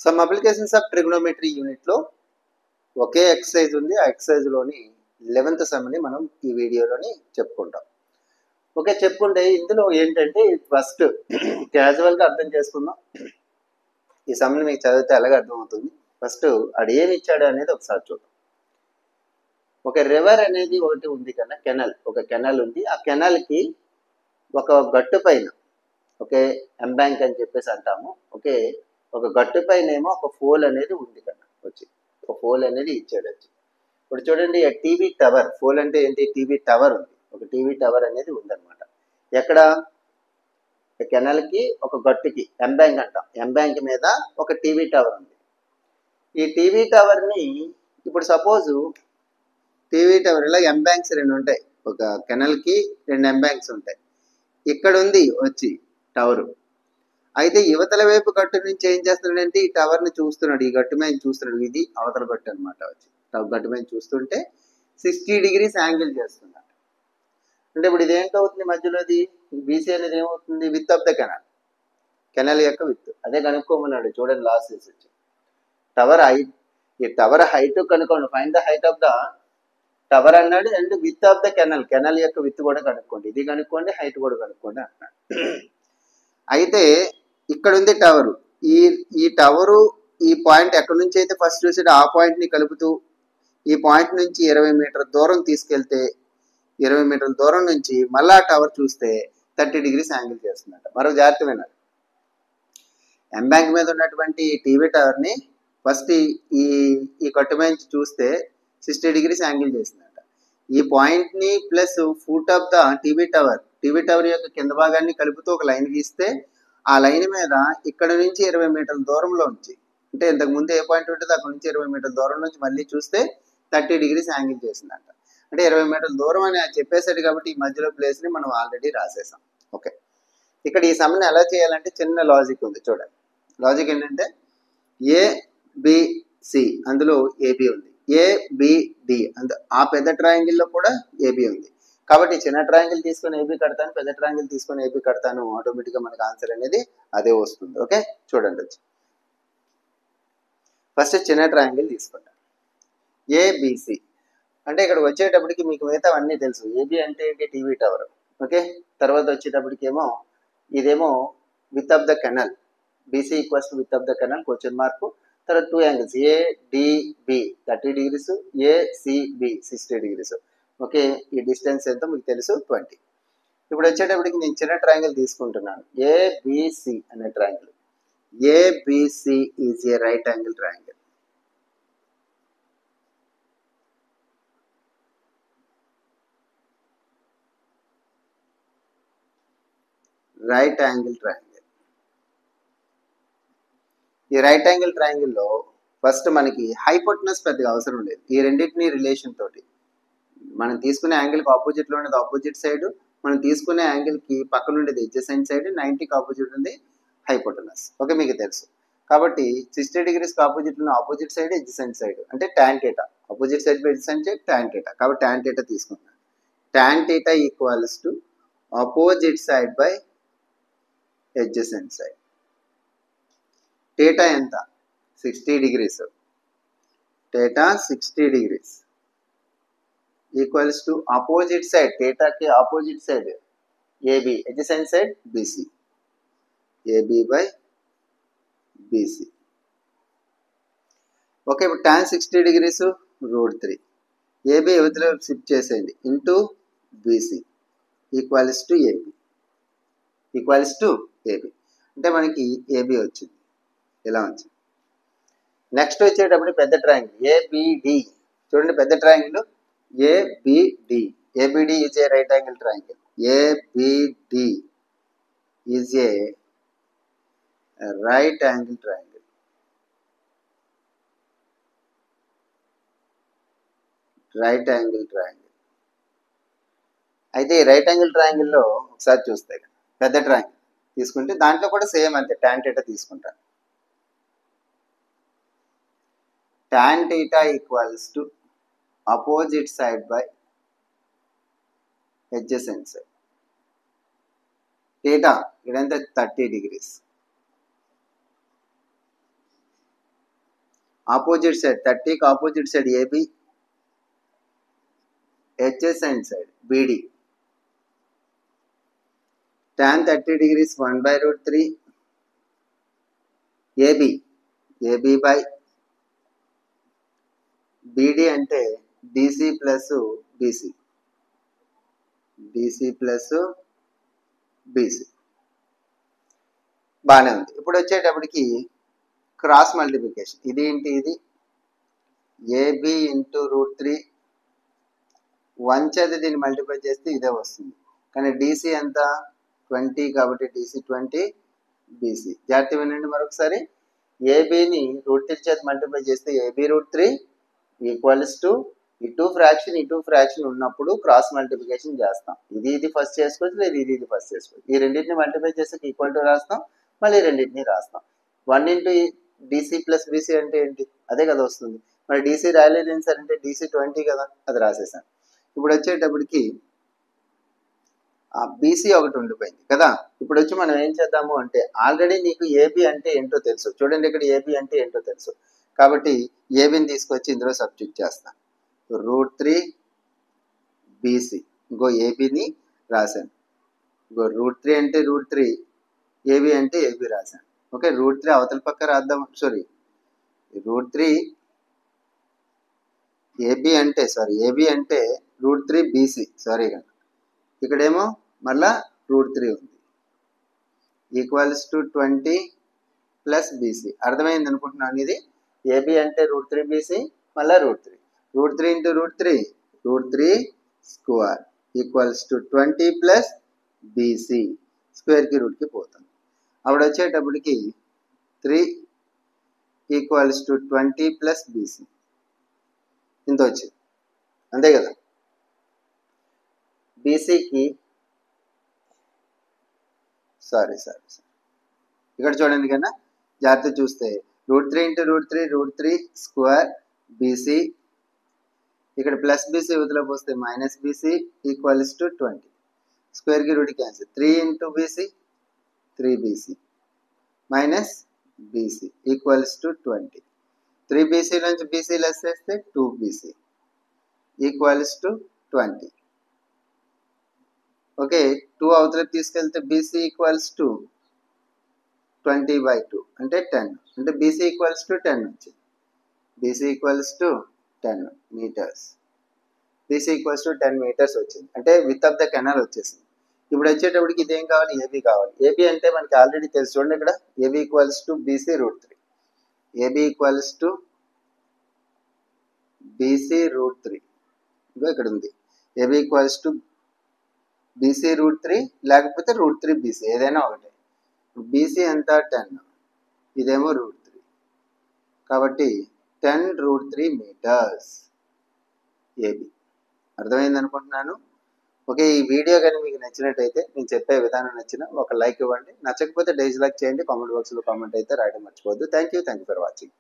Some applications of trigonometry యూనిట్లో ఒకే exercise ఉంది. ఆ ఎక్సర్సైజ్లోని 11th సమ్ని మనం ఈ వీడియోలోని చెప్పుకుంటాం. ఓకే, చెప్పుకుంటే ఇందులో ఏంటంటే ఫస్ట్ క్యాజువల్గా అర్థం చేసుకుందాం. ఈ సమ్ని మీకు చదివితే అలాగే అర్థమవుతుంది. ఫస్ట్ అది ఏమి ఇచ్చాడు అనేది ఒకసారి చూద్దాం. ఒక రివర్ అనేది ఒకటి ఉంది కదా, కెనల్, ఒక కెనల్ ఉంది. ఆ కెనల్కి ఒక గట్టు పైన, ఓకే, ఎంబ్యాంక్ అని చెప్పేసి అంటాము. ఓకే, ఒక గట్టు పైన ఏమో ఒక పోల్ అనేది ఉంది కదా, వచ్చి ఒక పోల్ అనేది ఇచ్చాడు వచ్చి. ఇప్పుడు చూడండి, టీవీ టవర్, పోల్ అంటే ఏంటి, టీవీ టవర్ ఉంది. ఒక టీవీ టవర్ అనేది ఉందన్నమాట. ఎక్కడ, కెనల్కి ఒక గట్టుకి ఎంబ్యాంక్ అంటాం, ఎంబ్యాంక్ మీద ఒక టీవీ టవర్ ఉంది. ఈ టీవీ టవర్ని ఇప్పుడు సపోజు టీవీ టవర్ ఇలా ఎంబ్యాంక్స్ 2 ఉంటాయి. ఒక కెనల్కి 2 ఎంబ్యాంక్స్ ఉంటాయి. ఇక్కడ ఉంది వచ్చి టవరు. అయితే యువతల వైపు గట్టు నుంచి ఏం చేస్తున్నాడంటే ఈ టవర్ని చూస్తున్నాడు, ఈ గట్టు మీద చూస్తున్నాడు. ఇది అవతల గట్టు అనమాట. వచ్చి గట్టు మీద చూస్తుంటే 60 degrees యాంగిల్ చేస్తున్నాడు. అంటే ఇప్పుడు ఇదేంటవుతుంది, మధ్యలోది బీసీ అనేది ఏమవుతుంది, width of the canal, canal యొక్క విత్. అదే కనుక్కోమన్నాడు చూడండి, లాస్ట్ వచ్చి టవర్ హైట్. ఈ టవర్ హైట్ కనుక్కోండి, find the height of the tower అన్నాడు. And width of the canal, canal యొక్క విత్ కూడా కనుక్కోండి. ఇది కనుక్కోండి, హైట్ కూడా కనుక్కోండి అన్నాడు. అయితే ఇక్కడ ఉంది టవరు. ఈ టవరు ఈ పాయింట్ ఎక్కడి నుంచి అయితే ఫస్ట్ చూసాడు ఆ పాయింట్ని కలుపుతూ ఈ పాయింట్ నుంచి 20 మీటర్ల దూరం తీసుకెళ్తే 20 మీటర్ల దూరం నుంచి మళ్ళా టవర్ చూస్తే 30 degrees యాంగిల్ చేస్తుందట. మరో జాగ్రత్త వినాలి. ఎంబ్యాంక్ మీద ఉన్నటువంటి టీవీ టవర్ని ఫస్ట్ ఈ కట్టు మీద చూస్తే 60 degrees యాంగిల్ చేసిందట. ఈ పాయింట్ని plus foot of the TV tower యొక్క కింద భాగాన్ని కలుపుతూ ఒక లైన్ గీస్తే ఆ లైన్ మీద ఇక్కడ నుంచి 20 మీటర్ల దూరంలో ఉంచి, అంటే ఇంతకు ముందు ఏ పాయింట్ ఉంటుంది అక్కడ నుంచి 20 మీటర్ల దూరం నుంచి మళ్ళీ చూస్తే 30 degrees యాంగిల్ చేసిందంట. అంటే 20 మీటర్ల దూరం అని చెప్పేశాడు కాబట్టి ఈ మధ్యలో ప్లేస్ని మనం ఆల్రెడీ రాసేసాం. ఓకే, ఇక్కడ ఈ సమ్ని ఎలా చేయాలంటే చిన్న లాజిక్ ఉంది చూడండి. లాజిక్ ఏంటంటే ఏబిసి, అందులో ఏబి ఉంది, ఏబిడి ఆ పెద్ద ట్రయాంగిల్లో కూడా ఏబి ఉంది. కాబట్టి చిన్న ట్రయాంగిల్ తీసుకొని ఏబి కడతాను, పెద్ద ట్రయాంగిల్ తీసుకొని ఏబి కడతాను, ఆటోమేటిక్గా మనకు ఆన్సర్ అనేది అదే వస్తుంది. ఓకే, చూడండి వచ్చి ఫస్ట్ చిన్న ట్రయాంగిల్ తీసుకుంటాను, ఏబిసి. అంటే ఇక్కడ వచ్చేటప్పటికి మీకు మిగతా అన్నీ తెలుసు. ఏబి అంటే ఏంటి, టీవీ టవర్. ఓకే, తర్వాత వచ్చేటప్పటికేమో ఇదేమో width of the canal, BC equals to width of the canal question mark. తర్వాత 2 angles, ADB 30 degrees, ACB 60 degrees. Okay, ఈ డిస్టెన్స్ ఎంతో మీకు తెలుసు, 20. ఇప్పుడు వచ్చేటప్పటికి నేను చిన్న ట్రయాంగిల్ తీసుకుంటున్నాను, ఏబిసి అనే triangle. ABC is a right angle triangle. Right angle triangle. ఈ రైట్ యాంగిల్ ట్రయాంగిల్లో ఫస్ట్ మనకి హైపోటెనస్ పెద్దగా అవసరం లేదు. ఈ రెండింటిని రిలేషన్ తోటి మనం తీసుకునే యాంగిల్కి ఆపోజిట్లో ఉండేది ఆపోజిట్ సైడ్, మనం తీసుకునే యాంగిల్కి పక్కన ఉండేది ఎడ్జసెంట్ సైడ్, 90కి ఆపోజిట్ ఉంది హైపోటెనస్. ఓకే, మీకు తెలుసు. కాబట్టి 60 degrees ఆపోజిట్ ఉన్న ఆపోజిట్ సైడ్ ఎడ్జసెంట్ సైడ్ అంటే tan theta, opposite side by adjacent side tan theta. కాబట్టి టాన్ థీటా తీసుకుంటున్నాను. Tan theta equals to opposite side by adjacent side. Theta ఎంత, 60 degrees. Theta 60 degrees equals to opposite side, థీటాకి opposite side AB, adjacent side BC, AB by BC. Okay, ఇప్పుడు tan 60 degrees √3, AB యువతలో shift చేసేయండి, into BC equals to AB, అంటే మనకి AB వచ్చింది, ఇలా వచ్చింది. నెక్స్ట్ వచ్చేటప్పుడు పెద్ద ట్రయాంగిల్ ఏబిడి. చూడండి, పెద్ద triangle ABD. ABD is a right angle triangle. ABD is a right angle triangle. Right angle triangle. అయితే ఈ రైట్ యాంగిల్ ట్రయాంగిల్లో ఒకసారి చూస్తే పెద్ద ట్రయాంగిల్ తీసుకుంటే దాంట్లో కూడా సేమ్ అంతే, టాన్ థీటా తీసుకుంటాను. Tan theta equals to opposite side by adjacent side. Theta ఇదంతా 30 degrees. ఆపోజిట్ సైడ్ 30కి opposite side AB, adjacent side BD. Tan 30 degrees 1 by root 3 AB by BD అంటే DC plus BC plus BC బాగానే ఉంది. ఇప్పుడు వచ్చేటప్పటికి cross multiplication. ఇది ఏంటి? ఇది AB ఇంటూ రూట్ 3 1 చేత దీన్ని మల్టిప్లై చేస్తే ఇదే వస్తుంది. కానీ DC ఎంత? 20 కాబట్టి DC 20 BC. జాగ్రత్త వినండి మరొకసారి. ఏబిని రూట్ 3 చేత మల్టిప్లై చేస్తే AB రూట్ 3 ఈక్వల్స్ టు ఇటు ఫ్రాక్షన్ ఉన్నప్పుడు క్రాస్ మల్టిప్లికేషన్ చేస్తాం. ఇది ఫస్ట్ చేసుకోవచ్చు, లేదు ఇది ఫస్ట్ చేసుకోవచ్చు. ఈ రెండింటిని మల్టిప్లై చేస్తే ఈక్వల్ టు రాస్తాం, మళ్ళీ రెండింటిని రాస్తాం. 1 ఇంటూ DC ప్లస్ BC అంటే ఏంటి? అదే కదా వస్తుంది. మరి DC రాయలేదు ఏం సార్ అంటే DC 20 కదా, అది రాసేసాను. ఇప్పుడు వచ్చేటప్పటికి BC ఒకటి ఉండిపోయింది కదా. ఇప్పుడు వచ్చి మనం ఏం చేద్దాము అంటే ఆల్రెడీ నీకు AB అంటే ఏంటో తెలుసు. చూడండి ఇక్కడ AB అంటే ఏంటో తెలుసు కాబట్టి ఏబిని తీసుకొచ్చి ఇందులో సబ్స్టిట్యూట్ చేస్తాను. Root 3 BC. ఇంకో ఏబిని రాశాను. ఇంకో రూట్ 3 అంటే రూట్ 3, ఏబి అంటే ఏబి రాశాను. ఓకే, రూట్ 3 అవతల పక్క రాద్దాం. సారీ, రూట్ 3 ఏబి అంటే రూట్ 3 BC. సారీ కదా, ఇక్కడేమో మళ్ళా రూట్ 3 ఉంది. Equals to 20 plus BC. అర్థమైంది అనుకుంటున్నాను. ఇది ఏబి అంటే రూట్ 3 BC మళ్ళీ root 3. Root 3 into root 3 square equals to 20 plus BC. స్క్వేర్కి రూట్కి పోతుంది. అప్పుడు వచ్చేటప్పటికి 3 ఈక్వల్స్ టు 20 ప్లస్ BC. ఇంత వచ్చింది, అంతే కదా. BCకి సారీ ఇక్కడ చూడండి కన్నా జాగ్రత్త చూస్తే root 3 into root 3 square BC. ఇక్కడ ప్లస్ BC వదిలేపు వస్తే మైనస్ BC ఈక్వల్స్ టు 20. స్క్వేర్కి root cancel. 3 into BC 3BC minus BC equals to 20. 3BC నుంచి BC లెస్ చేస్తే 2BC ఈక్వల్స్ టు 20. ఓకే, 2 అవతలకి తీసుకెళ్తే BC ఈక్వల్స్ టు 20/2 అంటే 10. అంటే BC ఈక్వల్స్ టు 10 వచ్చింది. BC equals to 10 metres. BC equals to 10 metres వచ్చింది. అంటే విత్ ఆఫ్ ద కెనాల్ వచ్చేసింది. ఇప్పుడు వచ్చేటప్పటికి ఇదేం కావాలి? ఏబి కావాలి. ఏబి అంటే మనకి ఆల్రెడీ తెలుసు. చూడండి ఇక్కడ AB equals to BC root 3. AB equals to BC root 3. ఇంకా ఇక్కడ ఉంది. AB equals to BC root 3 లేకపోతే రూట్ 3 BC, ఏదైనా ఒకటే. BC ఎంత? 10. ఇదేమో రూట్ 3 కాబట్టి 10 రూట్ 3 మీటర్స్ ఏబి. అర్థమైంది అనుకుంటున్నాను. ఓకే, ఈ వీడియో కానీ మీకు నచ్చినట్టయితే, నేను చెప్పే విధానం నచ్చిన ఒక లైక్ ఇవ్వండి. నచ్చకపోతే డిస్లైక్ చేయండి. కామెంట్ బాక్స్లో కామెంట్ అయితే రాయడం మర్చిపోవద్దు. Thank you for watching.